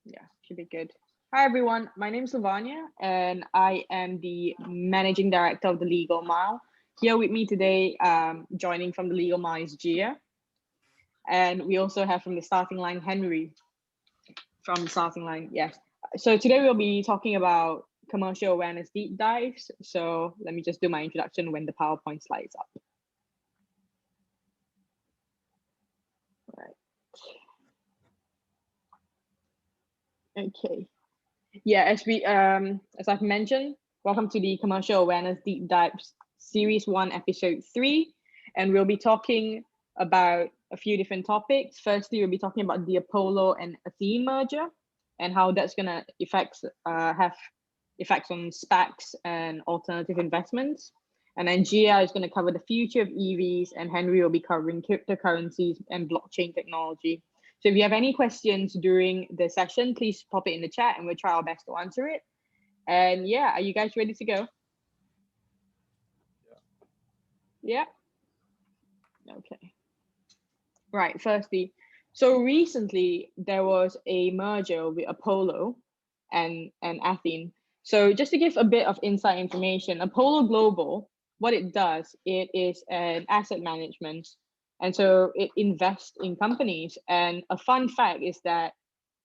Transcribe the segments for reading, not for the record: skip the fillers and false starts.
Yeah, should be good. Hi everyone, my name is Lavanya and I am the Managing Director of the Legal Mile. Here with me today, joining from the Legal Mile is Gia. And we also have from the starting line, Henry from the starting line, yes. So today we'll be talking about commercial awareness deep dives. So let me just do my introduction when the PowerPoint slides up. Right. Okay. Yeah, as I've mentioned, welcome to the Commercial Awareness Deep Dives Series 1, Episode 3. And we'll be talking about a few different topics. Firstly, we'll be talking about the Apollo and Athene merger and how that's gonna have effects on SPACs and alternative investments. And then Gia is going to cover the future of EVs, and Henry will be covering cryptocurrencies and blockchain technology. So if you have any questions during the session, please pop it in the chat and we'll try our best to answer it. And yeah, are you guys ready to go? Yeah? Okay. Right, firstly, so recently there was a merger with Apollo and Athene. So just to give a bit of inside information, Apollo Global, what it does, it is an asset management. And so it invests in companies. And a fun fact is that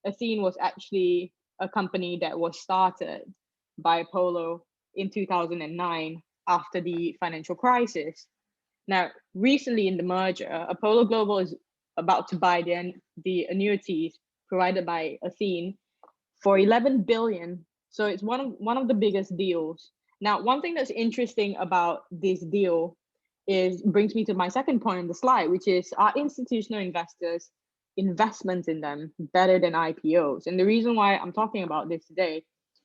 Athene was actually a company that was started by Apollo in 2009 after the financial crisis. Now, recently in the merger, Apollo Global is about to buy the annuities provided by Athene for 11 billion. So it's one of the biggest deals. Now, one thing that's interesting about this deal is brings me to my second point on the slide, which is are institutional investors investments in them better than IPOs? And the reason why I'm talking about this today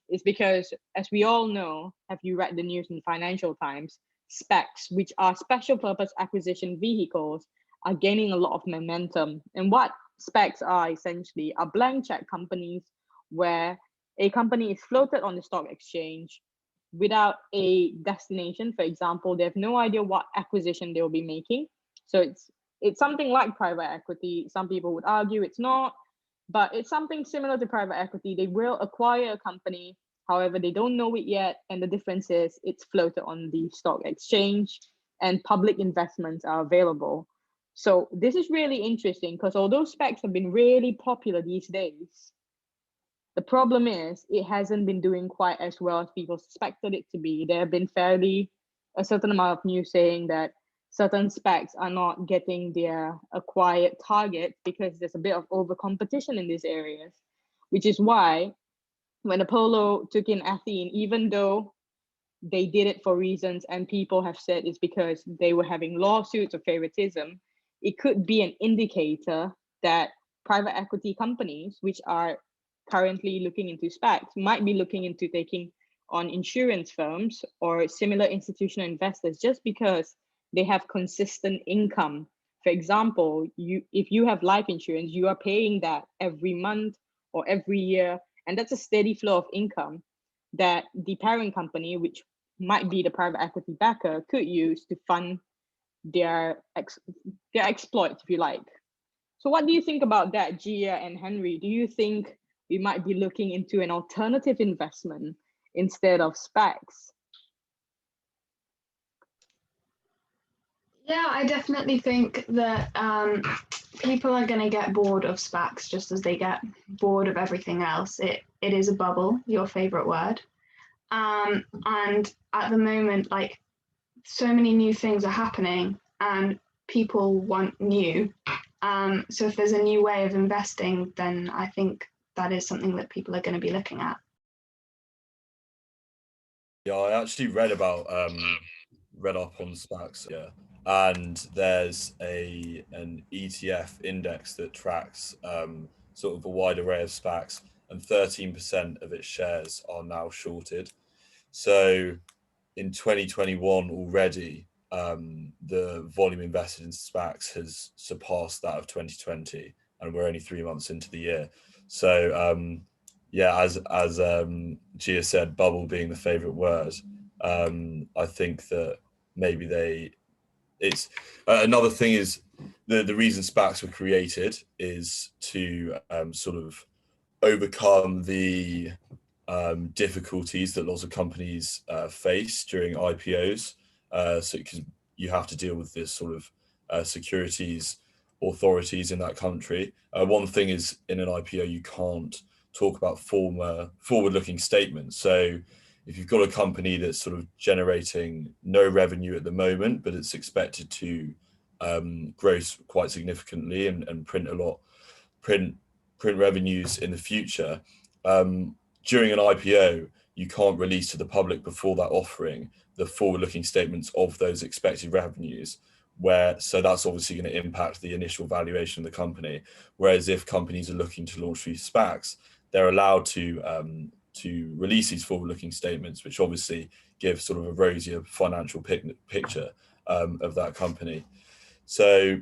is because, as we all know, have you read the news in the Financial Times? SPACs, which are special purpose acquisition vehicles, are gaining a lot of momentum. And what SPACs are essentially are blank check companies where a company is floated on the stock exchange without a destination. For example, they have no idea what acquisition they'll be making. So it's something like private equity. Some people would argue it's not, but it's something similar to private equity. They will acquire a company, however, they don't know it yet. And the difference is it's floated on the stock exchange and public investments are available. So this is really interesting because although SPACs have been really popular these days, the problem is it hasn't been doing quite as well as people suspected it to be. There have been a certain amount of news saying that certain SPACs are not getting their acquired target because there's a bit of over competition in these areas, which is why when Apollo took in Athene, even though they did it for reasons and people have said it's because they were having lawsuits or favoritism, it could be an indicator that private equity companies, which are currently looking into SPACs, might be looking into taking on insurance firms or similar institutional investors just because they have consistent income. For example, if you have life insurance, you are paying that every month or every year, and that's a steady flow of income that the parent company, which might be the private equity backer, could use to fund their exploits, if you like. So what do you think about that, Gia and Henry? Do you think we might be looking into an alternative investment instead of SPACs? Yeah, I definitely think that people are going to get bored of SPACs just as they get bored of everything else. It is a bubble, your favorite word. And at the moment, like, so many new things are happening and people want new. So if there's a new way of investing, then I think that is something that people are going to be looking at. Yeah, I actually read up on SPACs, yeah, and there's an ETF index that tracks sort of a wide array of SPACs, and 13% of its shares are now shorted. So in 2021 already, the volume invested in SPACs has surpassed that of 2020, and we're only 3 months into the year. So yeah, as Gia said, bubble being the favorite word, I think that maybe it's another thing is the reason SPACs were created is to sort of overcome the difficulties that lots of companies face during IPOs. So because you have to deal with this sort of securities authorities in that country. One thing is, in an IPO, you can't talk about forward-looking statements. So if you've got a company that's sort of generating no revenue at the moment, but it's expected to grow quite significantly and print revenues in the future, during an IPO, you can't release to the public before that offering the forward-looking statements of those expected revenues, so that's obviously going to impact the initial valuation of the company. Whereas if companies are looking to launch through SPACs, they're allowed to release these forward-looking statements, which obviously give sort of a rosier financial picture of that company. So,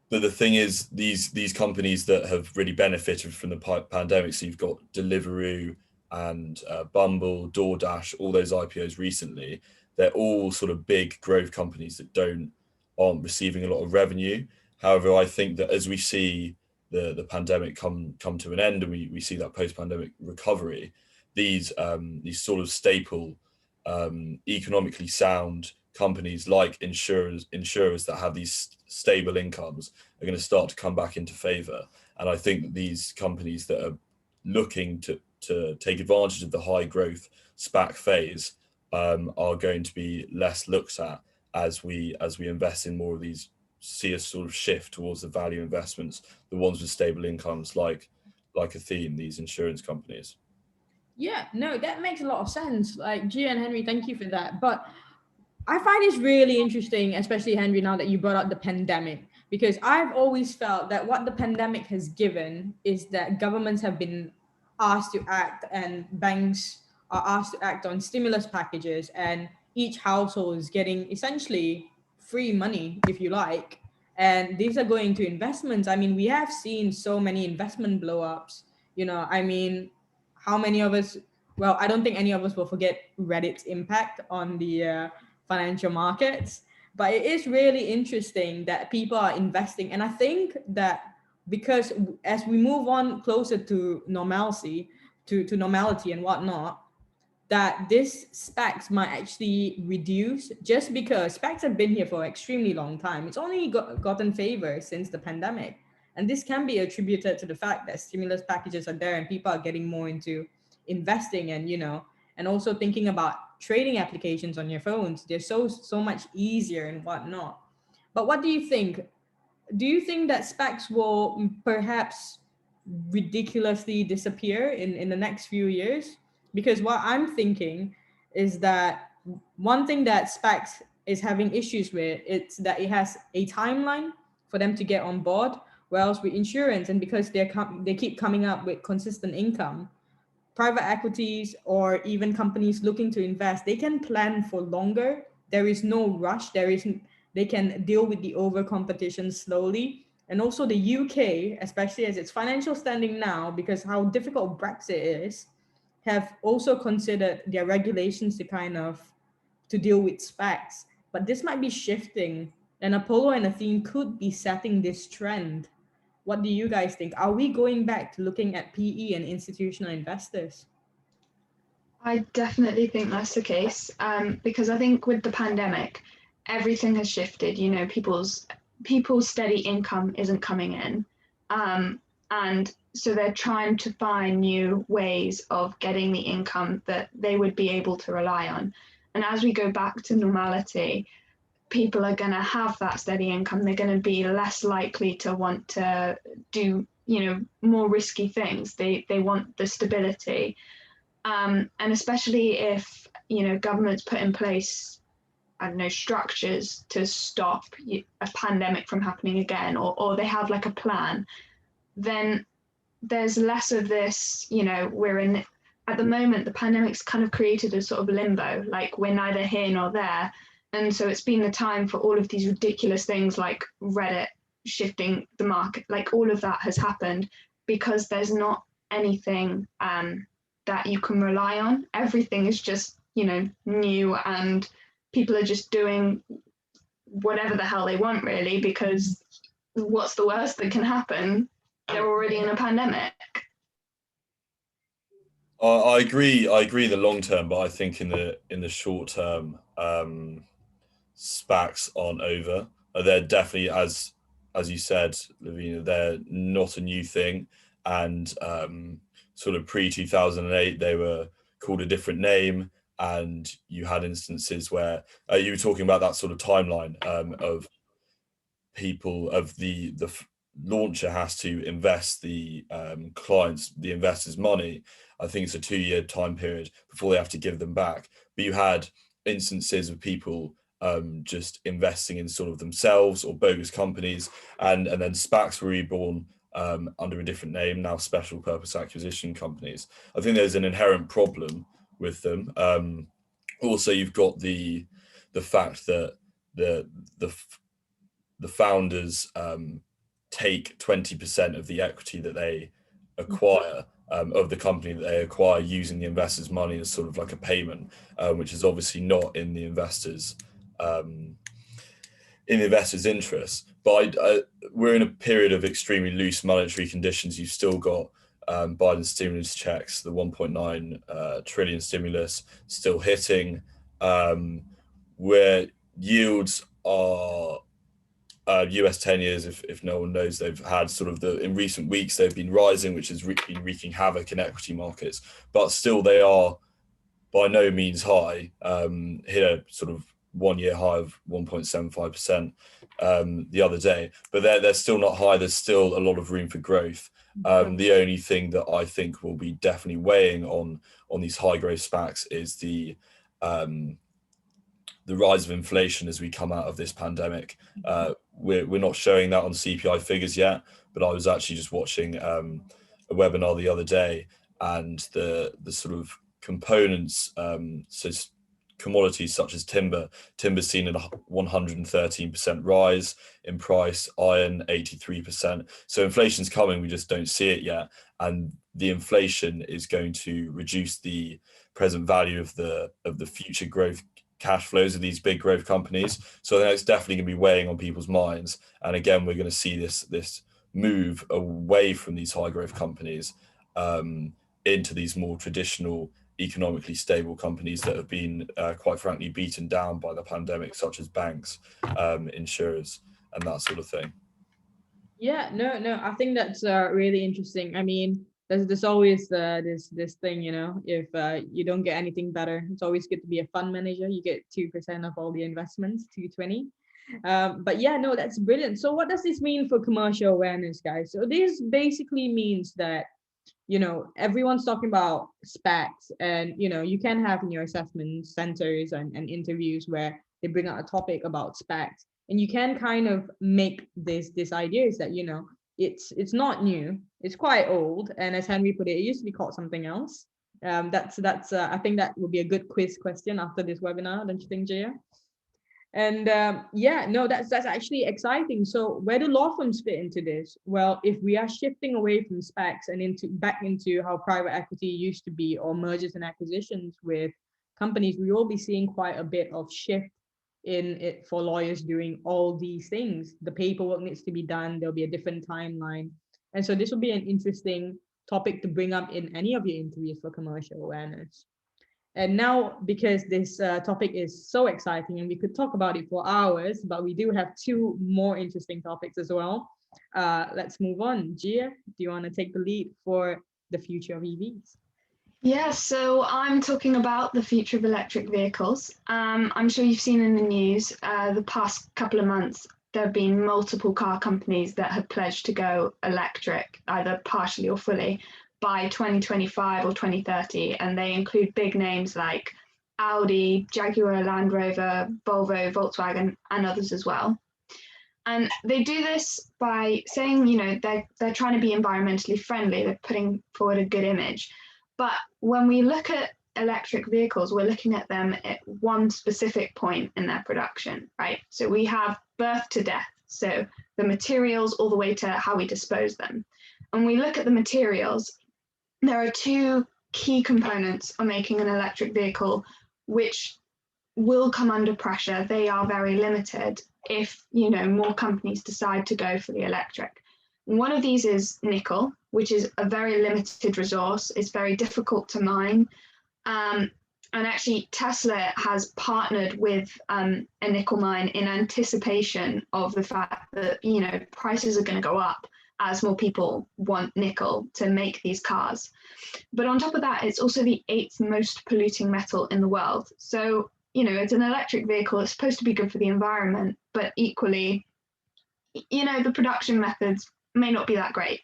but the thing is, these companies that have really benefited from the pandemic, so you've got Deliveroo and Bumble, DoorDash, all those IPOs recently, they're all sort of big growth companies that aren't receiving a lot of revenue. However, I think that as we see the pandemic come to an end, and we see that post-pandemic recovery, these sort of staple economically sound companies like insurers that have these stable incomes are going to start to come back into favor. And I think that these companies that are looking to take advantage of the high growth SPAC phase are going to be less looked at as we invest in more of these, see a sort of shift towards the value investments, the ones with stable incomes like Athene, these insurance companies. Yeah, no, that makes a lot of sense. Like, Gia and Henry, thank you for that. But I find it's really interesting, especially Henry, now that you brought up the pandemic, because I've always felt that what the pandemic has given is that governments have been asked to act and banks are asked to act on stimulus packages, and each household is getting essentially free money, if you like. And these are going to investments. I mean, we have seen so many investment blow ups. I mean, how many of us, well, I don't think any of us will forget Reddit's impact on the financial markets. But it is really interesting that people are investing. And I think that because as we move on closer to normalcy, to normality and whatnot, that this SPACs might actually reduce, just because SPACs have been here for an extremely long time. It's only gotten favor since the pandemic. And this can be attributed to the fact that stimulus packages are there and people are getting more into investing, and also thinking about trading applications on your phones. They're so much easier and whatnot. But what do you think? Do you think that SPACs will perhaps ridiculously disappear in the next few years? Because what I'm thinking is that one thing that SPACs is having issues with, it's that it has a timeline for them to get on board, whereas with insurance, and because they keep coming up with consistent income, private equities or even companies looking to invest, they can plan for longer. There is no rush. They can deal with the over competition slowly. And also the UK, especially as its financial standing now, because how difficult Brexit is, have also considered their regulations to deal with SPACs. But this might be shifting, and Apollo and Athene could be setting this trend. What do you guys think? Are we going back to looking at PE and institutional investors? I definitely think that's the case, because I think with the pandemic, everything has shifted. People's steady income isn't coming in, and so they're trying to find new ways of getting the income that they would be able to rely on. And as we go back to normality, people are going to have that steady income. They're going to be less likely to want to do, more risky things. They want the stability. And especially if, governments put in place, I don't know, structures to stop a pandemic from happening again, or they have like a plan, then there's less of this, at the moment, the pandemic's kind of created a sort of limbo, like we're neither here nor there. And so it's been the time for all of these ridiculous things like Reddit shifting the market, like all of that has happened because there's not anything that you can rely on. Everything is just, new, and people are just doing whatever the hell they want, really, because what's the worst that can happen? They're already in a pandemic. I agree. I agree in the long term, but I think in the short term, SPACs aren't over. They're definitely, as you said, Lavina, they're not a new thing. And sort of pre 2008, they were called a different name. And you had instances where you were talking about that sort of timeline of people of the launcher has to invest the clients, the investors' money. I think it's a 2-year time period before they have to give them back. But you had instances of people just investing in sort of themselves or bogus companies, and then SPACs were reborn under a different name, now special purpose acquisition companies. I think there's an inherent problem with them. Also, you've got the fact that the founders take 20% of the equity that they acquire of the company that they acquire, using the investors' money as sort of like a payment, which is obviously not in the investors' interest. But we're in a period of extremely loose monetary conditions. You've still got Biden's stimulus checks, the 1.9 trillion stimulus still hitting, where yields are US 10 years, if no one knows, they've had sort of in recent weeks, they've been rising, which has been wreaking havoc in equity markets, but still they are by no means high, hit a sort of 1-year high of 1.75% the other day, but they're still not high. There's still a lot of room for growth. The only thing that I think will be definitely weighing on these high growth SPACs is the rise of inflation as we come out of this pandemic. We're not showing that on CPI figures yet, but I was actually just watching a webinar the other day, and the sort of components, so commodities such as timber's seen a 113% rise in price, iron 83%. So inflation's coming, we just don't see it yet, and the inflation is going to reduce the present value of the future growth cash flows of these big growth companies. So I think it's definitely going to be weighing on people's minds. And again, we're going to see this move away from these high growth companies into these more traditional, economically stable companies that have been quite frankly beaten down by the pandemic, such as banks, insurers, and that sort of thing. Yeah, no, I think that's really interesting. I mean, there's always this thing, if you don't get anything better, it's always good to be a fund manager. You get 2% of all the investments, 220. But yeah, no, that's brilliant. So what does this mean for commercial awareness, guys? So this basically means that, everyone's talking about SPACs, and, you can have in your assessment centers and interviews where they bring out a topic about SPACs, and you can kind of make this idea is that, it's not new, it's quite old. And as Henry put it used to be called something else. That's I think that would be a good quiz question after this webinar, don't you think, Jaya? And yeah, no, that's actually exciting. So where do law firms fit into this? Well, if we are shifting away from SPACs and back into how private equity used to be, or mergers and acquisitions with companies, we will be seeing quite a bit of shift in it for lawyers doing all these things. The paperwork needs to be done. There'll be a different timeline. And so this will be an interesting topic to bring up in any of your interviews for commercial awareness. And now, because this topic is so exciting and we could talk about it for hours, but we do have 2 more interesting topics as well. Let's move on. Gia, do you want to take the lead for the future of EVs? Yeah, so I'm talking about the future of electric vehicles. I'm sure you've seen in the news the past couple of months, there have been multiple car companies that have pledged to go electric, either partially or fully, by 2025 or 2030. And they include big names like Audi, Jaguar, Land Rover, Volvo, Volkswagen, and others as well. And they do this by saying, they're trying to be environmentally friendly, they're putting forward a good image. But when we look at electric vehicles, we're looking at them at one specific point in their production, right? So we have birth to death, so the materials all the way to how we dispose them. And we look at the materials, there are 2 key components of making an electric vehicle which will come under pressure. They are very limited if, more companies decide to go for the electric. And one of these is nickel, which is a very limited resource. It's very difficult to mine. And actually, Tesla has partnered with a nickel mine in anticipation of the fact that, prices are going to go up as more people want nickel to make these cars. But on top of that, it's also the 8th most polluting metal in the world. So, it's an electric vehicle. It's supposed to be good for the environment, but equally, the production methods may not be that great.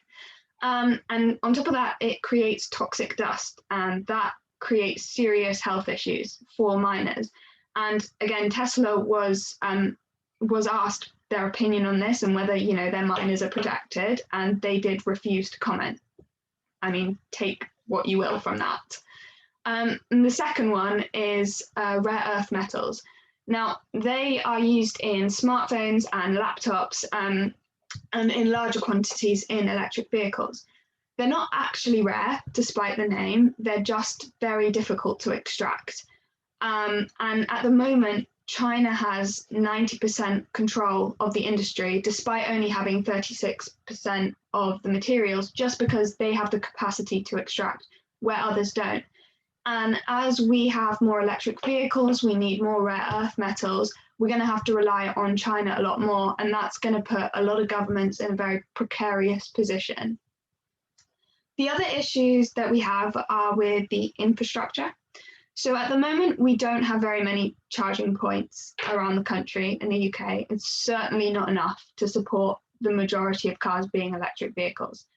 And on top of that, it creates toxic dust, and that creates serious health issues for miners. And again, Tesla was asked their opinion on this and whether their miners are protected, and they did refuse to comment. I mean, take what you will from that. And the second one is rare earth metals. Now, they are used in smartphones and laptops, and in larger quantities in electric vehicles. They're not actually rare, despite the name. They're just very difficult to extract. And at the moment, China has 90% control of the industry, despite only having 36% of the materials, just because they have the capacity to extract where others don't. And as we have more electric vehicles, we need more rare earth metals. We're going to have to rely on China a lot more, and that's going to put a lot of governments in a very precarious position. The other issues that we have are with the infrastructure. So at the moment, we don't have very many charging points around the country in the UK. It's certainly not enough to support the majority of cars being electric vehicles.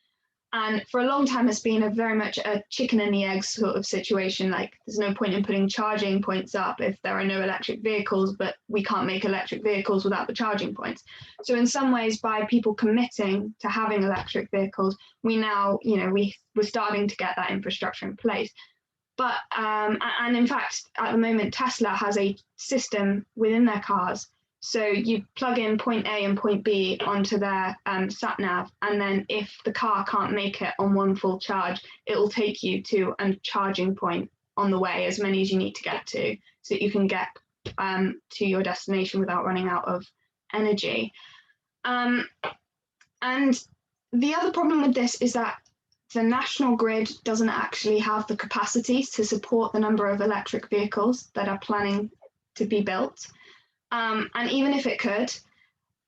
And for a long time, it's been very much a chicken and the egg sort of situation. Like, there's no point in putting charging points up if there are no electric vehicles, but we can't make electric vehicles without the charging points. So in some ways, by people committing to having electric vehicles, we now, we're starting to get that infrastructure in place. But, and in fact, at the moment, Tesla has a system within their cars. So you plug in point A and point B onto their sat nav, and then if the car can't make it on one full charge, it will take you to a charging point on the way, as many as you need to get to, so that you can get to your destination without running out of energy. And the other problem with this is that the national grid doesn't actually have the capacity to support the number of electric vehicles that are planning to be built. And even if it could,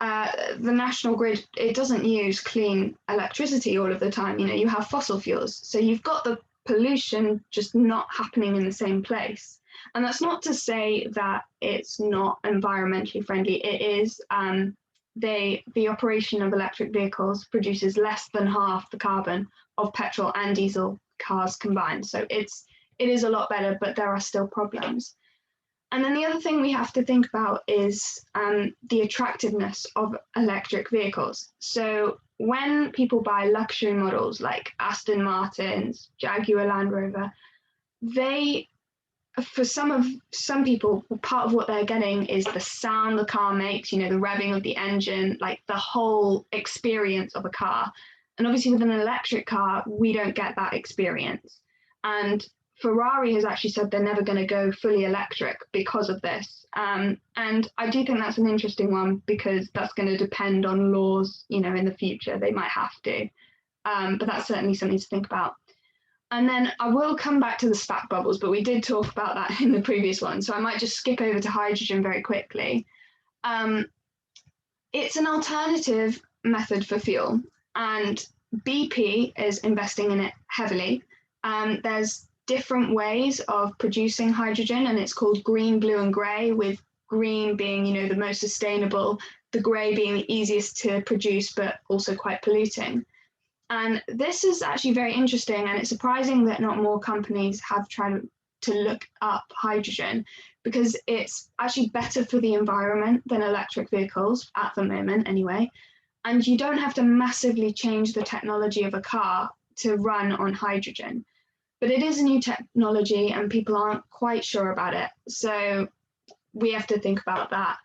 the national grid, it doesn't use clean electricity all of the time. You have fossil fuels. So you've got the pollution just not happening in the same place. And that's not to say that it's not environmentally friendly. It is. The operation of electric vehicles produces less than half the carbon of petrol and diesel cars combined. So it is a lot better, but there are still problems. And then the other thing we have to think about is the attractiveness of electric vehicles. So when people buy luxury models like Aston Martins, Jaguar Land Rover, for some people, part of what they're getting is the sound the car makes, the revving of the engine, like the whole experience of a car. And obviously with an electric car, we don't get that experience. And Ferrari has actually said they're never going to go fully electric because of this. And I do think that's an interesting one, because that's going to depend on laws, in the future. They might have to. But that's certainly something to think about. And then I will come back to the SPAC bubbles, but we did talk about that in the previous one. So I might just skip over to hydrogen very quickly. It's an alternative method for fuel, and BP is investing in it heavily. There's different ways of producing hydrogen, and it's called green, blue, and grey, with green being, the most sustainable, the grey being the easiest to produce, but also quite polluting. And this is actually very interesting, and it's surprising that not more companies have tried to look up hydrogen, because it's actually better for the environment than electric vehicles at the moment anyway. And you don't have to massively change the technology of a car to run on hydrogen. But it is a new technology and people aren't quite sure about it. So we have to think about that.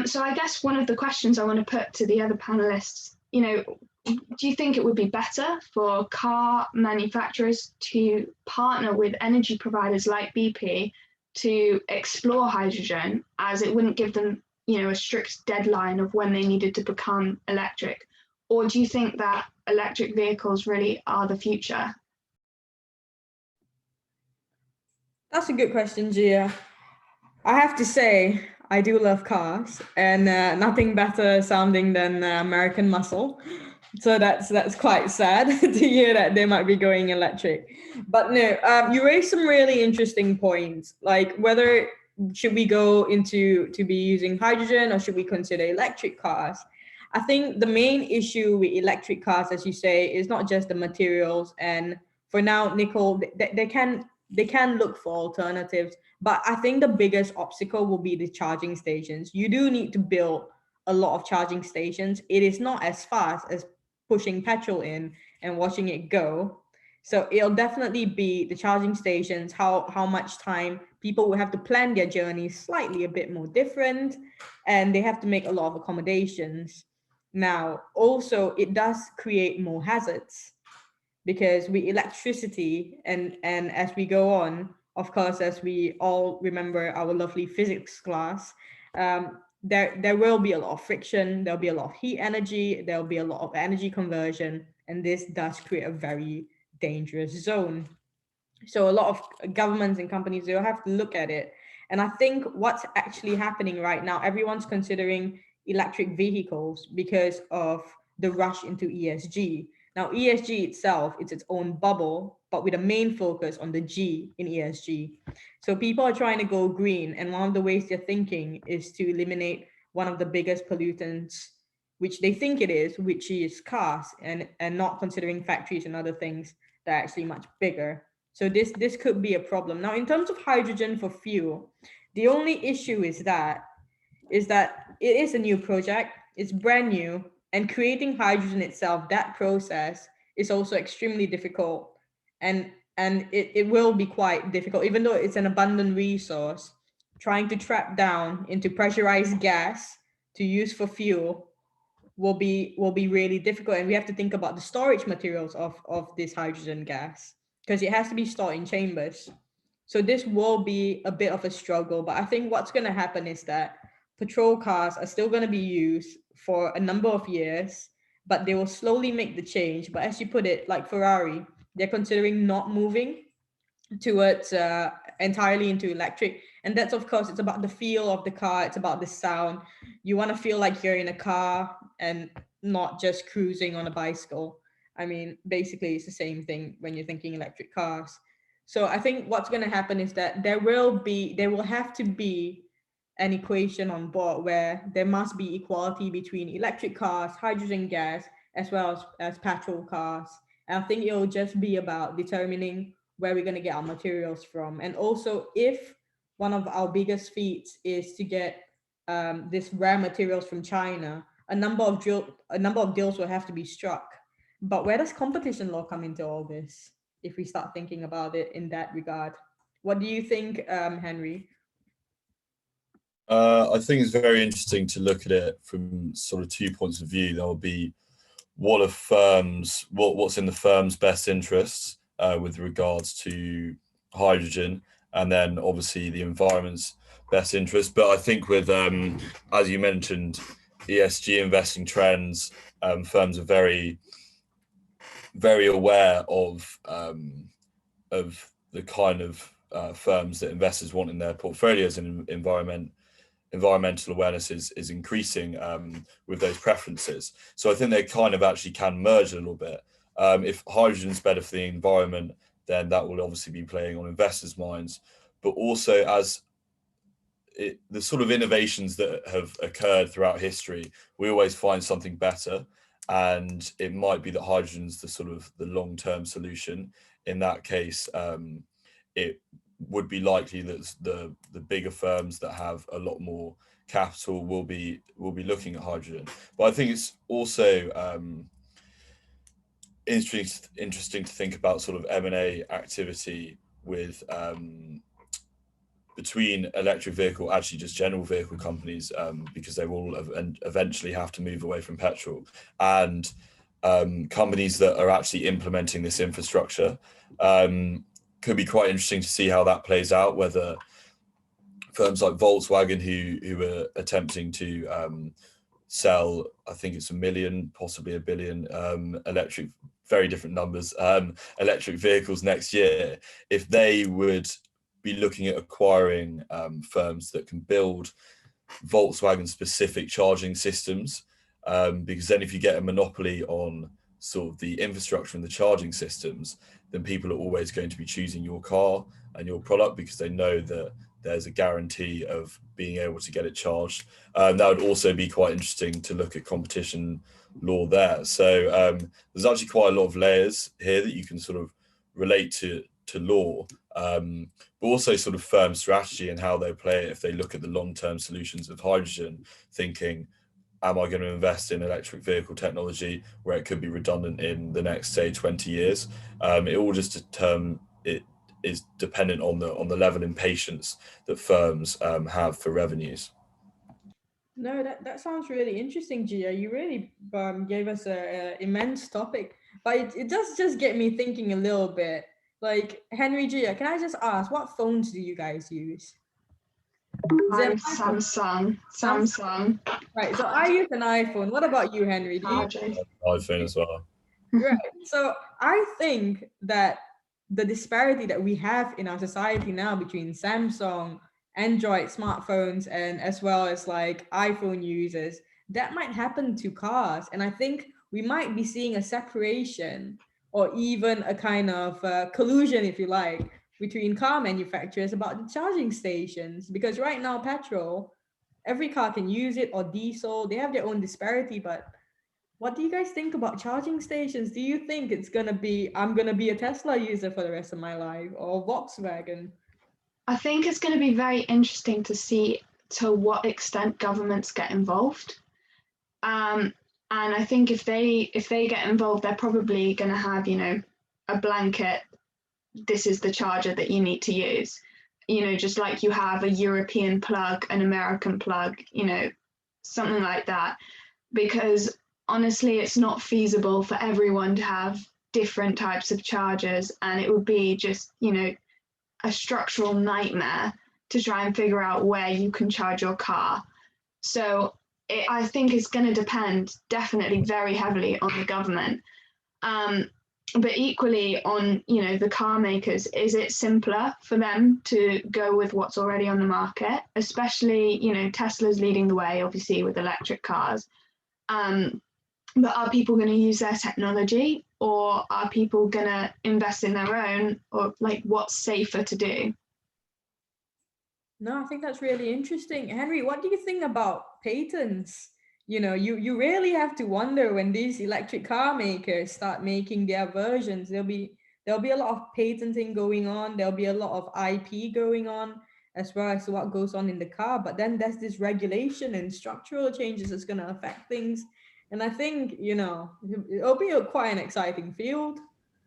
So I guess one of the questions I want to put to the other panelists, do you think it would be better for car manufacturers to partner with energy providers like BP to explore hydrogen, as it wouldn't give them, a strict deadline of when they needed to become electric? Or do you think that electric vehicles really are the future? That's a good question, Gia. I have to say, I do love cars, and nothing better sounding than American muscle. So that's quite sad to hear that they might be going electric. But no, you raised some really interesting points, like whether should we go into to be using hydrogen or should we consider electric cars? I think the main issue with electric cars, as you say, is not just the materials. And for now, nickel, they can look for alternatives, but I think the biggest obstacle will be the charging stations. You do need to build a lot of charging stations. It is not as fast as pushing petrol in and watching it go. So it'll definitely be the charging stations, how much time people will have to plan their journeys slightly a bit more different, and they have to make a lot of accommodations. Now, also, it does create more hazards because with electricity and as we go on, of course, as we all remember our lovely physics class, there will be a lot of friction, there'll be a lot of heat energy, there'll be a lot of energy conversion, and this does create a very dangerous zone. So a lot of governments and companies, they'll have to look at it. And I think what's actually happening right now, everyone's considering electric vehicles because of the rush into ESG. Now, ESG itself, it's its own bubble, but with a main focus on the G in ESG. So people are trying to go green, and one of the ways they're thinking is to eliminate one of the biggest pollutants, which they think it is, which is cars, and not considering factories and other things that are actually much bigger. So this could be a problem. Now, in terms of hydrogen for fuel, the only issue is that it is a new project, it's brand new, and creating hydrogen itself, that process is also extremely difficult, and it will be quite difficult, even though it's an abundant resource. Trying to trap down into pressurized gas to use for fuel will be really difficult, and we have to think about the storage materials of this hydrogen gas because it has to be stored in chambers. So this will be a bit of a struggle, but I think what's going to happen is that patrol cars are still going to be used for a number of years, but they will slowly make the change. But as you put it, like Ferrari, they're considering not moving towards entirely into electric, and that's, of course, it's about the feel of the car, it's about the sound. You want to feel like you're in a car and not just cruising on a bicycle. I mean, basically it's the same thing when you're thinking electric cars. So I think what's going to happen is that there will have to be an equation on board where there must be equality between electric cars, hydrogen gas, as well as petrol cars. And I think it'll just be about determining where we're going to get our materials from. And also, if one of our biggest feats is to get this rare materials from China, a number of deals will have to be struck. But where does competition law come into all this if we start thinking about it in that regard? What do you think, Henry? I think it's very interesting to look at it from sort of 2 points of view. There will be what's in the firm's best interests with regards to hydrogen, and then obviously the environment's best interest. But I think with, as you mentioned, ESG investing trends, firms are very, very aware of the kind of firms that investors want in their portfolios, and environmental awareness is increasing with those preferences. So I think they kind of actually can merge a little bit. If hydrogen's better for the environment, then that will obviously be playing on investors' minds. But also, as the sort of innovations that have occurred throughout history, we always find something better. And it might be that hydrogen's the sort of the long-term solution. In that case, it would be likely that the bigger firms that have a lot more capital will be looking at hydrogen. But I think it's also interesting to think about sort of M&A activity with between electric vehicle, actually just general vehicle companies, because they will eventually have to move away from petrol, and companies that are actually implementing this infrastructure. Could be quite interesting to see how that plays out, whether firms like Volkswagen, who are attempting to sell, I think it's 1 million, possibly 1 billion electric, very different numbers, electric vehicles next year, if they would be looking at acquiring firms that can build Volkswagen specific charging systems, because then if you get a monopoly on sort of the infrastructure and the charging systems, then people are always going to be choosing your car and your product because they know that there's a guarantee of being able to get it charged. That would also be quite interesting to look at competition law there. So there's actually quite a lot of layers here that you can sort of relate to law, but also sort of firm strategy and how they play it. If they look at the long-term solutions of hydrogen, thinking, am I going to invest in electric vehicle technology where it could be redundant in the next, say, 20 years? It all just it is dependent on the level of patience that firms have for revenues. No, that sounds really interesting, Gia. You really gave us a immense topic, but it does just get me thinking a little bit. Like, Henry, Gia, can I just ask, what phones do you guys use? I'm Samsung. Right, so I use an iPhone. What about you, Henry? Do you? Charging. iPhone as well. Right. So I think that the disparity that we have in our society now between Samsung, Android smartphones, and as well as like iPhone users, that might happen to cars. And I think we might be seeing a separation or even a kind of collusion, if you like, between car manufacturers about the charging stations. Because right now, petrol, every car can use it, or diesel, they have their own disparity. But what do you guys think about charging stations? Do you think it's gonna be, I'm gonna be a Tesla user for the rest of my life, or Volkswagen? I think it's going to be very interesting to see to what extent governments get involved. And I think if they get involved, they're probably going to have, a blanket, this is the charger that you need to use. Just like you have a European plug, an American plug, something like that. Because honestly, it's not feasible for everyone to have different types of chargers, and it would be just, a structural nightmare to try and figure out where you can charge your car. So I think it's going to depend definitely very heavily on the government. But equally on, the car makers, is it simpler for them to go with what's already on the market, especially, Tesla's leading the way, obviously, with electric cars. But are people going to use their technology, or are people going to invest in their own, or like what's safer to do? No, I think that's really interesting. Henry, what do you think about patents? You really have to wonder when these electric car makers start making their versions. There'll be a lot of patenting going on. There'll be a lot of IP going on, as well as what goes on in the car. But then there's this regulation and structural changes that's going to affect things. And I think, it'll be quite an exciting field.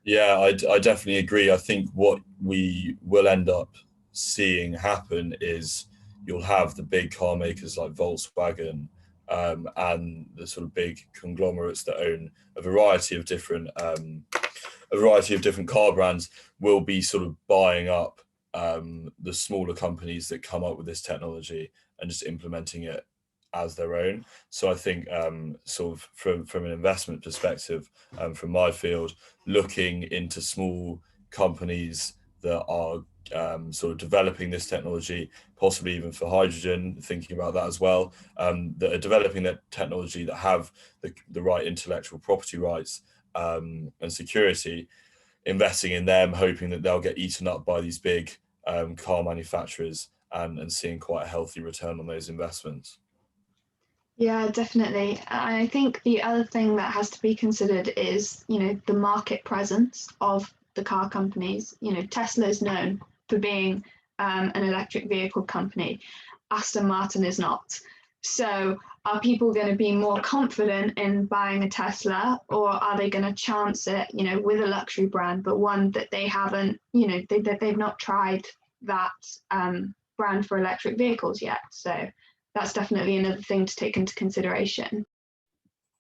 Yeah, I definitely agree. I think what we will end up seeing happen is you'll have the big car makers like Volkswagen and the sort of big conglomerates that own a variety of different car brands will be sort of buying up the smaller companies that come up with this technology and just implementing it as their own. So I think sort of from an investment perspective, from my field, looking into small companies that are sort of developing this technology, possibly even for hydrogen, thinking about that as well, that are developing that technology, that have the right intellectual property rights and security, investing in them, hoping that they'll get eaten up by these big car manufacturers, and seeing quite a healthy return on those investments. Yeah, definitely. I think the other thing that has to be considered is, the market presence of the car companies. Tesla is known for being an electric vehicle company. Aston Martin is not. So are people going to be more confident in buying a Tesla, or are they going to chance it, with a luxury brand, but one that they haven't, they've not tried that brand for electric vehicles yet. So that's definitely another thing to take into consideration.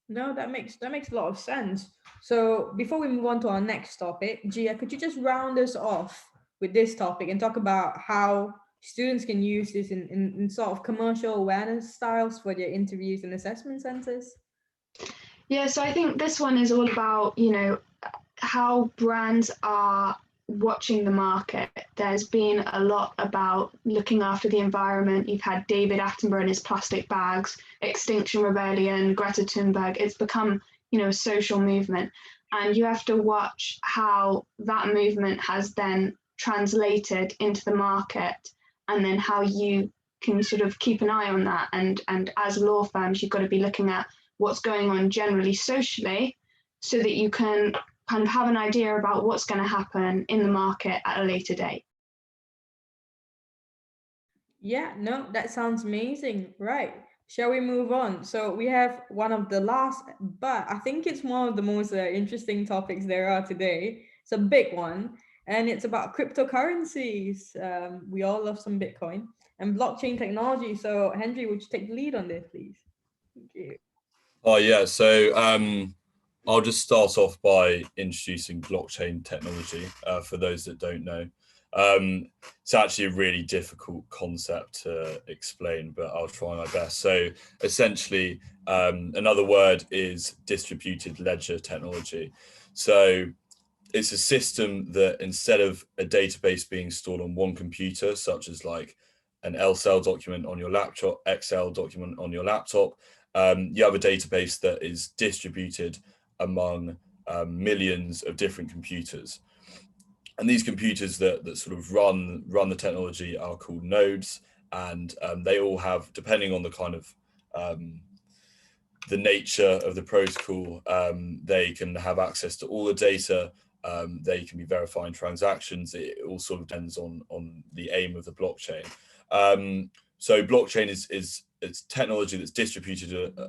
No, that makes a lot of sense. So before we move on to our next topic, Gia, could you just round us off with this topic and talk about how students can use this in sort of commercial awareness styles for their interviews and assessment centers? Yeah, so I think this one is all about, how brands are watching the market. There's been a lot about looking after the environment. You've had David Attenborough and his plastic bags, Extinction Rebellion, Greta Thunberg. It's become, a social movement. And you have to watch how that movement has then translated into the market, and then how you can sort of keep an eye on that. And as law firms, you've got to be looking at what's going on generally socially, so that you can kind of have an idea about what's going to happen in the market at a later date. Yeah, no, that sounds amazing. Right. Shall we move on? So we have one of the last, but I think it's one of the most interesting topics there are today. It's a big one, and it's about cryptocurrencies. We all love some Bitcoin and blockchain technology. So Henry, would you take the lead on this, please? Thank you. Oh yeah, so I'll just start off by introducing blockchain technology for those that don't know. It's actually a really difficult concept to explain, but I'll try my best. So essentially, another word is distributed ledger technology. So it's a system that instead of a database being stored on one computer, such as like an Excel document on your laptop, you have a database that is distributed among millions of different computers. And these computers that sort of run the technology are called nodes, and they all have, depending on the kind of the nature of the protocol, they can have access to all the data. They can be verifying transactions. It all sort of depends on the aim of the blockchain. So blockchain is it's technology that's distributed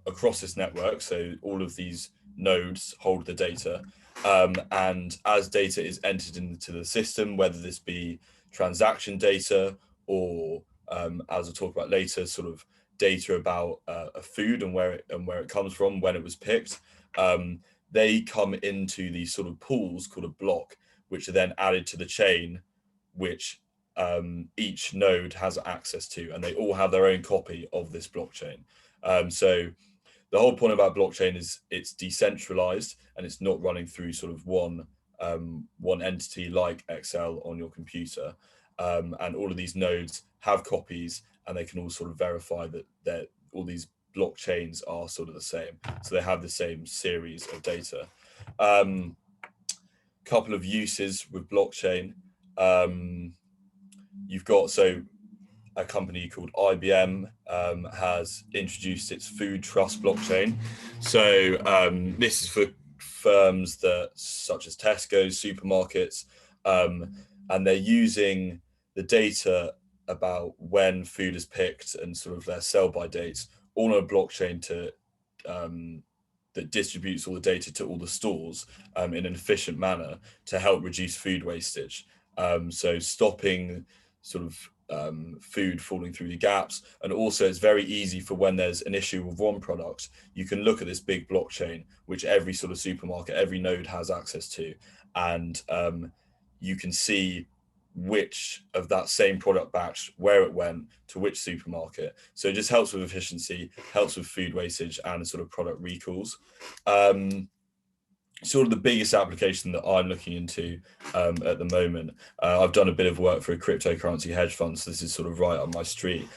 across this network. So all of these nodes hold the data. And as data is entered into the system, whether this be transaction data or, as we'll talk about later, sort of data about a food and where it comes from, when it was picked, they come into these sort of pools called a block, which are then added to the chain, which each node has access to, and they all have their own copy of this blockchain. So the whole point about blockchain is it's decentralized and it's not running through sort of one entity like Excel on your computer. And all of these nodes have copies, and they can all sort of verify that all these blockchains are sort of the same. So they have the same series of data. Couple of uses with blockchain. You've got, so a company called IBM has introduced its food trust blockchain. So this is for firms that, such as Tesco, supermarkets, and they're using the data about when food is picked and sort of their sell-by dates all on a blockchain to that distributes all the data to all the stores in an efficient manner to help reduce food wastage. So stopping sort of food falling through the gaps. And also it's very easy for when there's an issue with one product, you can look at this big blockchain, which every sort of supermarket, every node has access to. And you can see which of that same product batch, where it went to which supermarket. So it just helps with efficiency, helps with food wastage and sort of product recalls. Sort of the biggest application that I'm looking into at the moment, I've done a bit of work for a cryptocurrency hedge fund, so this is sort of right up my street,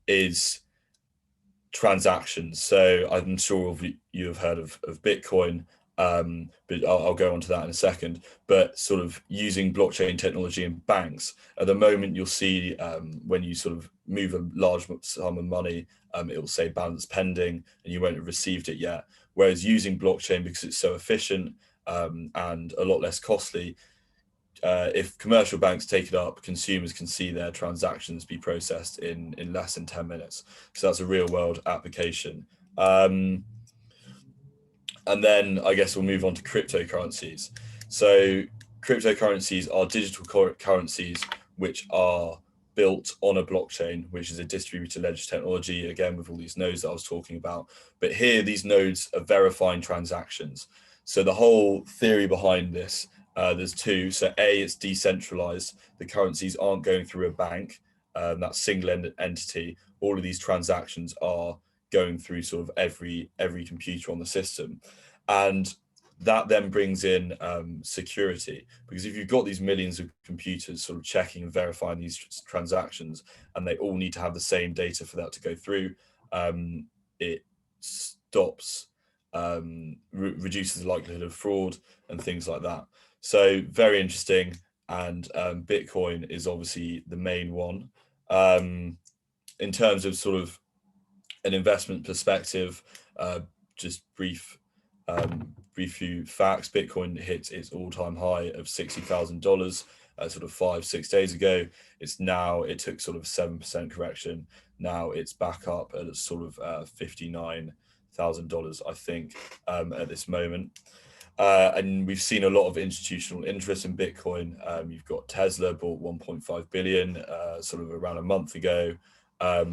is transactions. So I'm sure you have heard of Bitcoin, but I'll go on to that in a second. But sort of using blockchain technology in banks, at the moment you'll see when you sort of move a large sum of money, it will say balance pending and you won't have received it yet. Whereas using blockchain, because it's so efficient and a lot less costly, if commercial banks take it up, consumers can see their transactions be processed in less than 10 minutes. So that's a real world application. And then I guess we'll move on to cryptocurrencies. So cryptocurrencies are digital currencies which are built on a blockchain, which is a distributed ledger technology, again, with all these nodes that I was talking about. But here, these nodes are verifying transactions. So the whole theory behind this There's two. So A, it's decentralized. The currencies aren't going through a bank. That single entity. All of these transactions are going through sort of every computer on the system, and that then brings in security, because if you've got these millions of computers sort of checking and verifying these transactions, and they all need to have the same data for that to go through, it stops, reduces the likelihood of fraud and things like that. So very interesting, and Bitcoin is obviously the main one. In terms of sort of an investment perspective, just brief few facts. Bitcoin hit its all-time high of $60,000 sort of 5-6 days ago. It took sort of 7% correction. Now it's back up at sort of $59,000, I think, at this moment. And we've seen a lot of institutional interest in Bitcoin. You've got Tesla bought 1.5 billion sort of around a month ago. A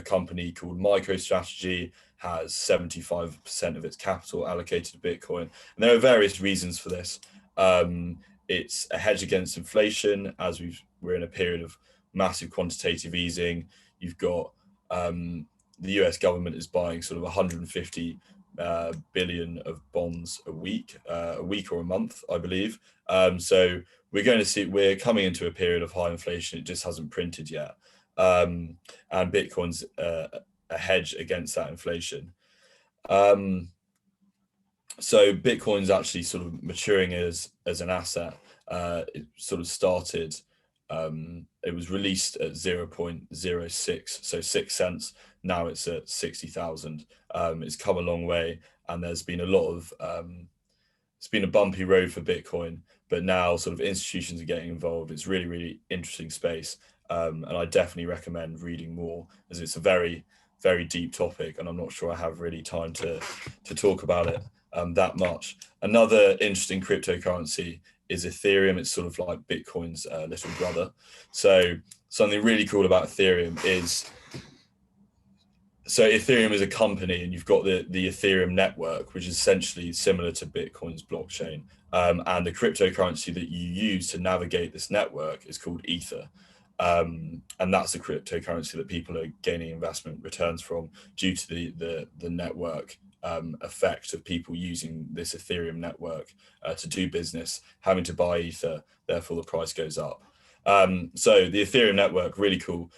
company called MicroStrategy has 75% of its capital allocated to Bitcoin. And there are various reasons for this. It's a hedge against inflation, as we're in a period of massive quantitative easing. You've got the US government is buying sort of 150 billion of bonds a week or a month, I believe. So we're coming into a period of high inflation. It just hasn't printed yet. And Bitcoin's a hedge against that inflation. So Bitcoin's actually sort of maturing as an asset. It sort of started, it was released at 0.06, so 6 cents. Now it's at 60,000. It's come a long way, and there's been a lot of, it's been a bumpy road for Bitcoin, but now sort of institutions are getting involved. It's really, really interesting space. And I definitely recommend reading more, as it's a very, very deep topic, and I'm not sure I have really time to talk about it that much. Another interesting cryptocurrency is Ethereum. It's sort of like Bitcoin's little brother. So something really cool about Ethereum is, so Ethereum is a company, and you've got the Ethereum network, which is essentially similar to Bitcoin's blockchain. And the cryptocurrency that you use to navigate this network is called Ether. And that's the cryptocurrency that people are gaining investment returns from, due to the network effect of people using this Ethereum network to do business, having to buy Ether, therefore the price goes up. So the Ethereum network, really cool.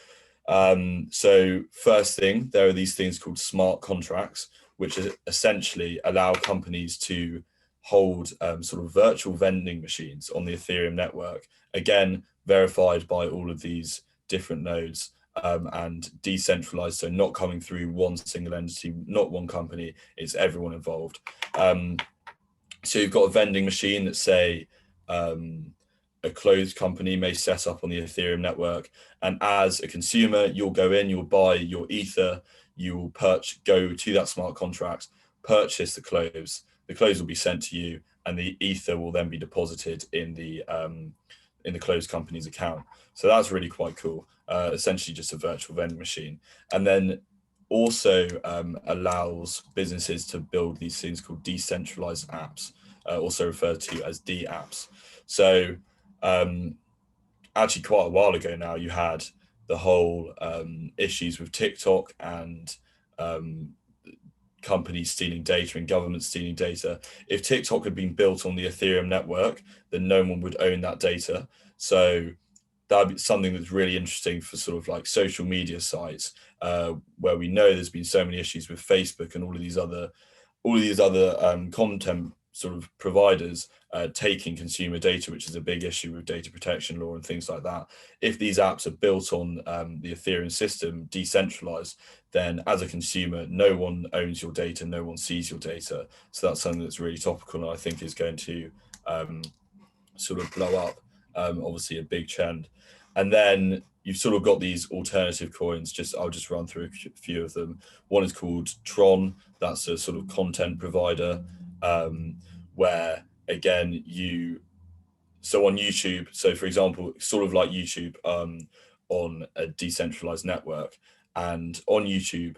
So first thing, there are these things called smart contracts, which essentially allow companies to hold sort of virtual vending machines on the Ethereum network, again verified by all of these different nodes, and decentralized, so not coming through one single entity, not one company, it's everyone involved. So you've got a vending machine that, say, a clothes company may set up on the Ethereum network, and as a consumer, you'll go in, you'll buy your Ether, you will go to that smart contract, purchase the clothes will be sent to you, and the Ether will then be deposited in the clothes company's account. So that's really quite cool. Essentially just a virtual vending machine. And then also allows businesses to build these things called decentralized apps, also referred to as D-apps. So actually quite a while ago now, you had the whole issues with TikTok and companies stealing data and governments stealing data. If TikTok had been built on the Ethereum network, then no one would own that data. So that'd be something that's really interesting for sort of like social media sites, where we know there's been so many issues with Facebook and all of these other content sort of providers taking consumer data, which is a big issue with data protection law and things like that. If these apps are built on the Ethereum system, decentralized, then as a consumer, no one owns your data, no one sees your data. So that's something that's really topical, and I think is going to sort of blow up, obviously a big trend. And then you've sort of got these alternative coins. I'll just run through a few of them. One is called Tron. That's a sort of content provider, where again so on YouTube, so for example, sort of like YouTube on a decentralized network, and on YouTube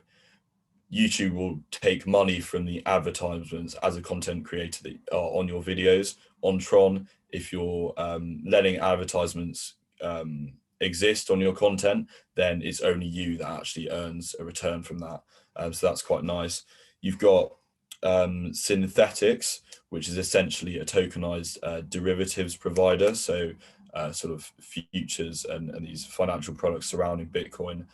YouTube will take money from the advertisements as a content creator that are on your videos on Tron. If you're letting advertisements exist on your content, then it's only you that actually earns a return from that. So that's quite nice. You've got Synthetics, which is essentially a tokenized derivatives provider. So sort of futures and these financial products surrounding Bitcoin.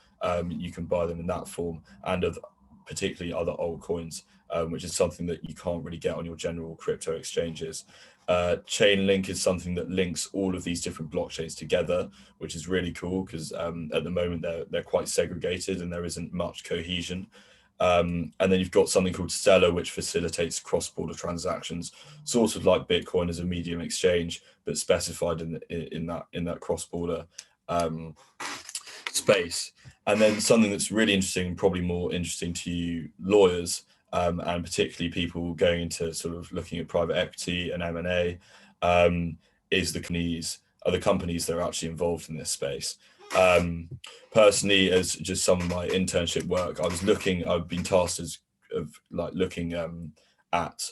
You can buy them in that form, and of particularly other altcoins, which is something that you can't really get on your general crypto exchanges. Chainlink is something that links all of these different blockchains together, which is really cool because at the moment they're quite segregated and there isn't much cohesion. And then you've got something called Stellar, which facilitates cross-border transactions, sort of like Bitcoin as a medium exchange, but specified in that cross-border space. And then something that's really interesting, probably more interesting to you lawyers, and particularly people going into sort of looking at private equity and M&A, is the companies that are actually involved in this space. Personally, as just some of my internship work, I've been tasked of looking at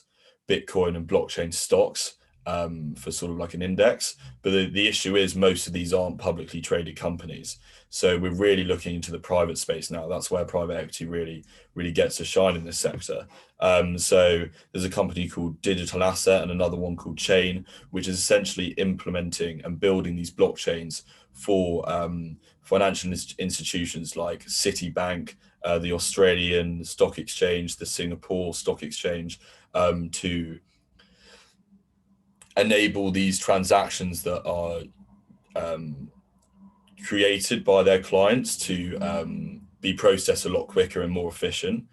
Bitcoin and blockchain stocks for sort of like an index. But the issue is most of these aren't publicly traded companies. So we're really looking into the private space now. That's where private equity really gets to shine in this sector. So there's a company called Digital Asset and another one called Chain, which is essentially implementing and building these blockchains for financial institutions like Citibank, the Australian Stock Exchange, the Singapore Stock Exchange, to enable these transactions that are created by their clients to be processed a lot quicker and more efficient.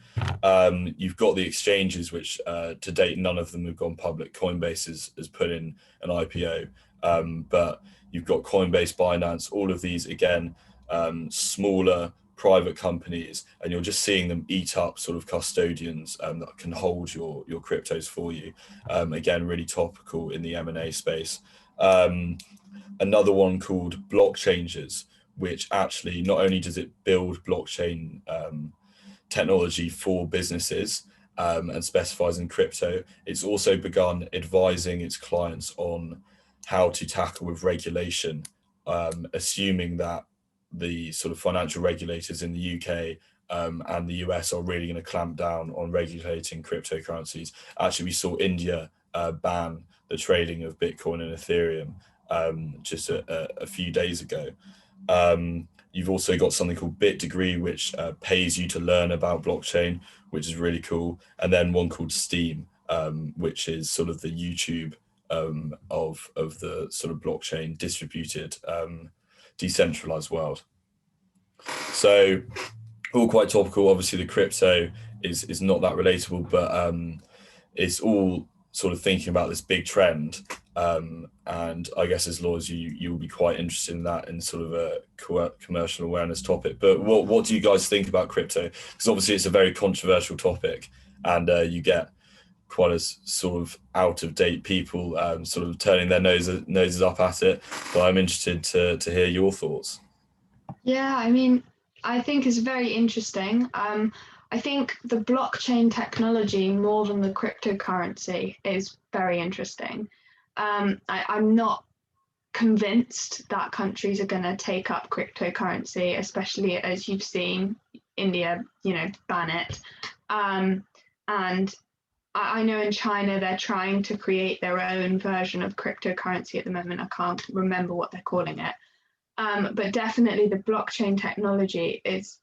You've got the exchanges, which to date, none of them have gone public. Coinbase has put in an IPO, but you've got Coinbase, Binance, all of these, again, smaller private companies, and you're just seeing them eat up sort of custodians that can hold your cryptos for you. Again, really topical in the M&A space. Another one called Blockchangers, which actually not only does it build blockchain technology for businesses and specifies in crypto, it's also begun advising its clients on how to tackle with regulation, assuming that the sort of financial regulators in the UK and the US are really going to clamp down on regulating cryptocurrencies. Actually, we saw India ban the trading of Bitcoin and Ethereum just a few days ago. You've also got something called BitDegree, which pays you to learn about blockchain, which is really cool. And then one called Steam, which is sort of the YouTube of the sort of blockchain distributed decentralized world. So all quite topical. Obviously the crypto is not that relatable, but it's all sort of thinking about this big trend. And I guess as lawyers, you'll be quite interested in that in sort of a commercial awareness topic. But what do you guys think about crypto? Because obviously it's a very controversial topic, and you get quite a sort of out of date people sort of turning their noses up at it. But I'm interested to hear your thoughts. Yeah, I mean, I think it's very interesting. I think the blockchain technology more than the cryptocurrency is very interesting. I'm not convinced that countries are going to take up cryptocurrency, especially as you've seen India, ban it. And I know in China they're trying to create their own version of cryptocurrency at the moment. I can't remember what they're calling it. But definitely the blockchain technology is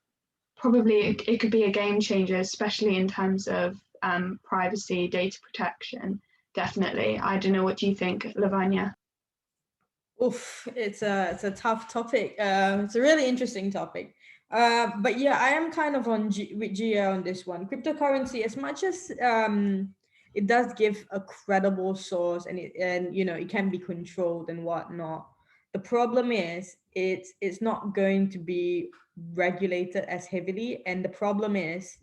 probably, it could be a game changer, especially in terms of privacy, data protection. Definitely. I don't know, what do you think, Lavanya? Oof, it's a tough topic. It's a really interesting topic. But yeah, I am kind of with Gia on this one. Cryptocurrency, as much as it does give a credible source, and it can be controlled and whatnot. The problem is it's not going to be regulated as heavily, and the problem is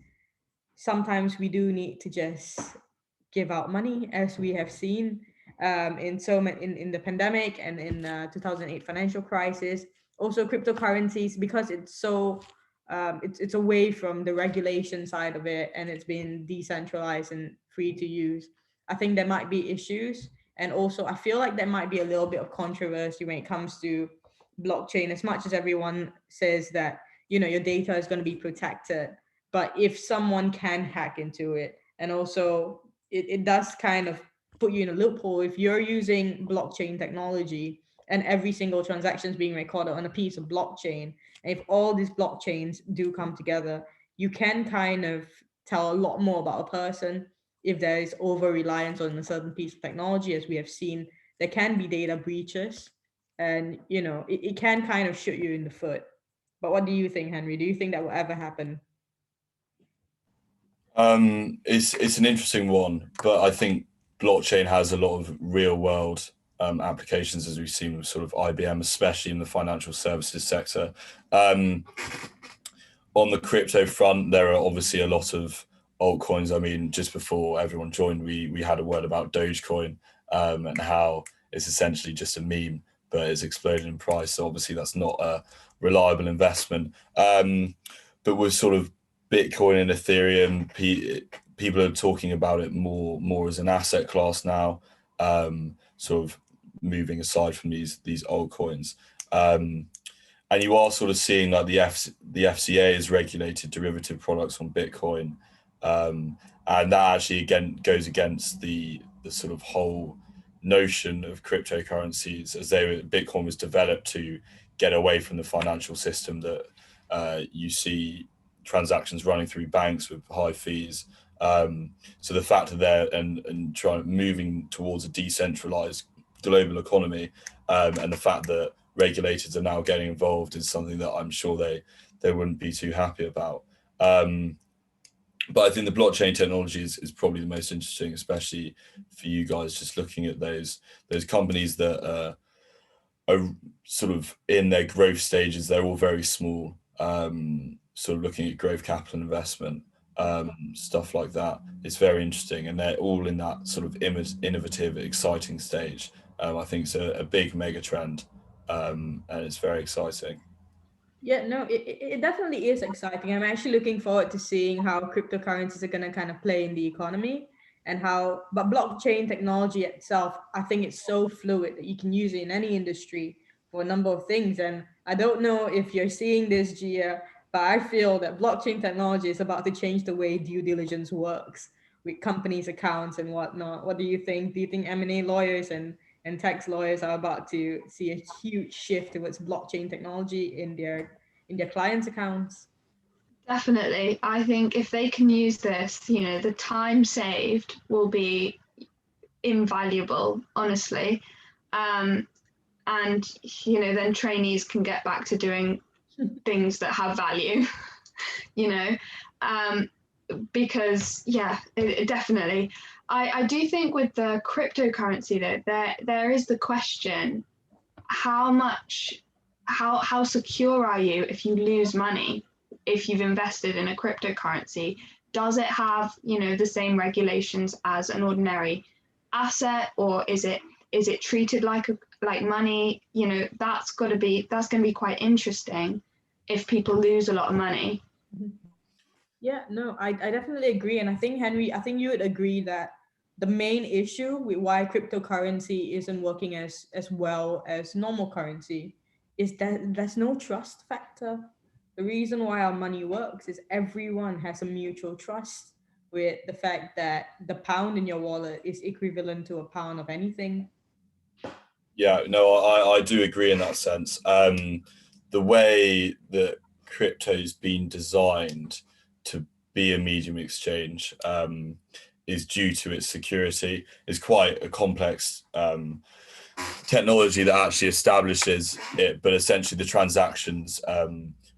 sometimes we do need to just give out money, as we have seen in the pandemic and in 2008 financial crisis. Also cryptocurrencies, because it's so it's away from the regulation side of it, and it's been decentralized and free to use. I think there might be issues, and also I feel like there might be a little bit of controversy when it comes to blockchain. As much as everyone says that your data is going to be protected, but if someone can hack into it, and also it does kind of put you in a loophole if you're using blockchain technology and every single transaction is being recorded on a piece of blockchain. And if all these blockchains do come together, you can kind of tell a lot more about a person. If there is over reliance on a certain piece of technology, as we have seen, there can be data breaches, and it can kind of shoot you in the foot. But what do you think, Henry? Do you think that will ever happen? It's an interesting one, but I think blockchain has a lot of real world applications, as we've seen with sort of IBM, especially in the financial services sector. On the crypto front, there are obviously a lot of altcoins. I mean, just before everyone joined, we had a word about Dogecoin, and how it's essentially just a meme, but it's exploded in price. So obviously that's not a reliable investment. But with sort of Bitcoin and Ethereum, people are talking about it more as an asset class now, sort of moving aside from these altcoins. And you are sort of seeing like the FCA has regulated derivative products on Bitcoin, and that actually again goes against the sort of whole notion of cryptocurrencies, as Bitcoin was developed to get away from the financial system that you see transactions running through banks with high fees. So the fact that they're and moving towards a decentralized global economy, and the fact that regulators are now getting involved is something that I'm sure they wouldn't be too happy about. But I think the blockchain technology is probably the most interesting, especially for you guys, just looking at those companies that are sort of in their growth stages. They're all very small, sort of looking at growth capital investment, stuff like that. It's very interesting, and they're all in that sort of innovative, exciting stage. I think it's a big mega trend, and it's very exciting. Yeah, no, it definitely is exciting. I'm actually looking forward to seeing how cryptocurrencies are going to kind of play in the economy, and but blockchain technology itself, I think it's so fluid that you can use it in any industry for a number of things. And I don't know if you're seeing this, Gia, but I feel that blockchain technology is about to change the way due diligence works with companies' accounts and whatnot. What do you think? Do you think M&A lawyers and tax lawyers are about to see a huge shift towards blockchain technology in their clients' accounts? Definitely. I think if they can use this, the time saved will be invaluable, honestly. And, then trainees can get back to doing things that have value, because, yeah, it definitely. I do think with the cryptocurrency, though, there is the question, how secure are you if you lose money? If you've invested in a cryptocurrency, does it have the same regulations as an ordinary asset, or is it treated like money? That's going to be quite interesting if people lose a lot of money. Yeah, no, I definitely agree. And I think, Henry, I think you would agree that the main issue with why cryptocurrency isn't working as well as normal currency is that there's no trust factor. The reason why our money works is everyone has a mutual trust with the fact that the pound in your wallet is equivalent to a pound of anything. Yeah, no, I do agree in that sense. The way that crypto's been designed to be a medium exchange, is due to its security. It's quite a complex technology that actually establishes it, but essentially the transactions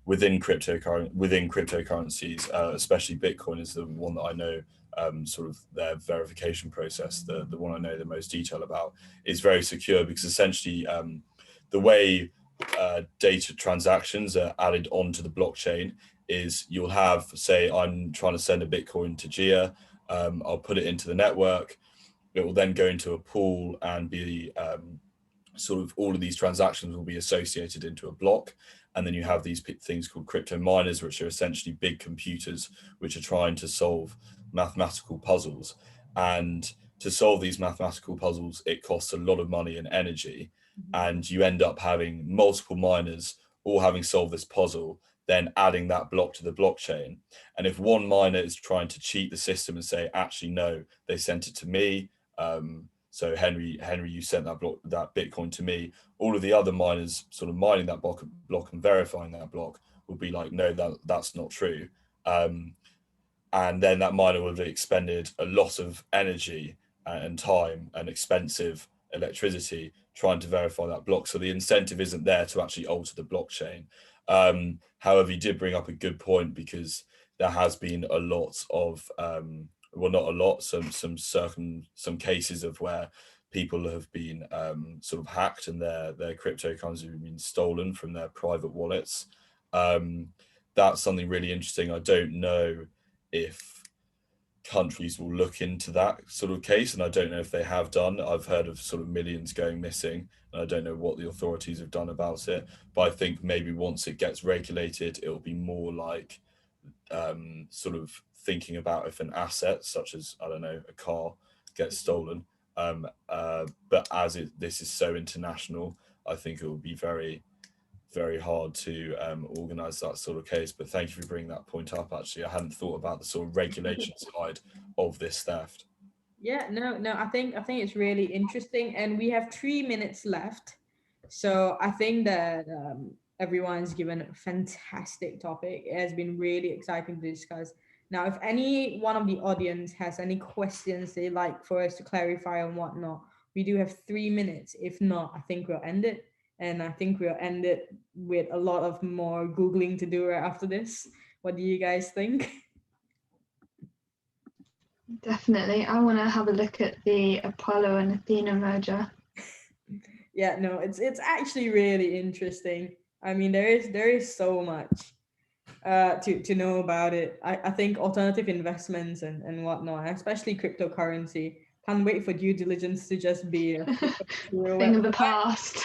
within cryptocurrencies, especially Bitcoin is the one that I know, sort of their verification process, the one I know the most detail about, is very secure, because essentially the way data transactions are added onto the blockchain is you'll have, say, I'm trying to send a Bitcoin to Gia, I'll put it into the network, it will then go into a pool and be sort of all of these transactions will be associated into a block. And then you have these things called crypto miners, which are essentially big computers which are trying to solve mathematical puzzles. And to solve these mathematical puzzles, it costs a lot of money and energy. And you end up having multiple miners all having solved this puzzle, then adding that block to the blockchain. And if one miner is trying to cheat the system and say, actually, no, they sent it to me, so Henry, you sent that Bitcoin to me, all of the other miners sort of mining that block and verifying that block will be like, no, that's not true. And then that miner will have expended a lot of energy and time and expensive electricity trying to verify that block. So the incentive isn't there to actually alter the blockchain. However, you did bring up a good point, because there has been a lot of, well, not a lot, some cases of where people have been sort of hacked and their cryptocurrency have been stolen from their private wallets. That's something really interesting. I don't know if countries will look into that sort of case, and I don't know if they have done. I've heard of sort of millions going missing, and I don't know what the authorities have done about it, but I think maybe once it gets regulated, it'll be more like sort of thinking about if an asset such as, I don't know, a car gets stolen, but as this is so international, I think it will be very, very hard to organize that sort of case. But thank you for bringing that point up. Actually, I hadn't thought about the sort of regulation side of this theft. Yeah, no, I think it's really interesting, and we have 3 minutes left. So I think that everyone's given a fantastic topic. It has been really exciting to discuss. Now, if any one of the audience has any questions they'd like for us to clarify and whatnot, we do have 3 minutes. If not, I think we'll end it. And I think we'll end it with a lot of more Googling to do right after this. What do you guys think? Definitely. I want to have a look at the Apollo and Athena merger. Yeah, no, it's actually really interesting. I mean, there is so much to know about it. I think alternative investments and whatnot, especially cryptocurrency. Can't wait for due diligence to just be a Thing of the past.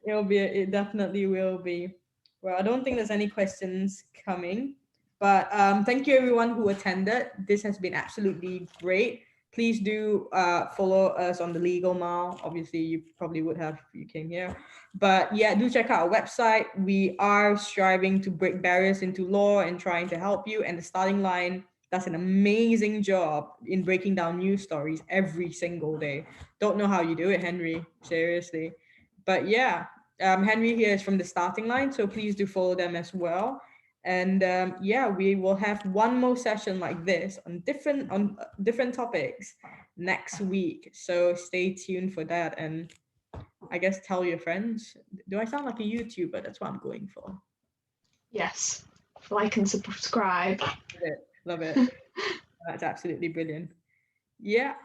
It definitely will be. Well, I don't think there's any questions coming, but thank you everyone who attended. This has been absolutely great. Please do follow us on the Legal Mile. Obviously, you probably would have if you came here. But yeah, do check out our website. We are striving to break barriers into law and trying to help you. And the Starting Line does an amazing job in breaking down news stories every single day. Don't know how you do it, Henry. Seriously. But yeah, Henry here is from the Starting Line, so please do follow them as well. And yeah, we will have one more session like this on different topics next week. So stay tuned for that, and I guess tell your friends. Do I sound like a YouTuber? That's what I'm going for. Yes. Like and subscribe. Love it. That's absolutely brilliant. Yeah.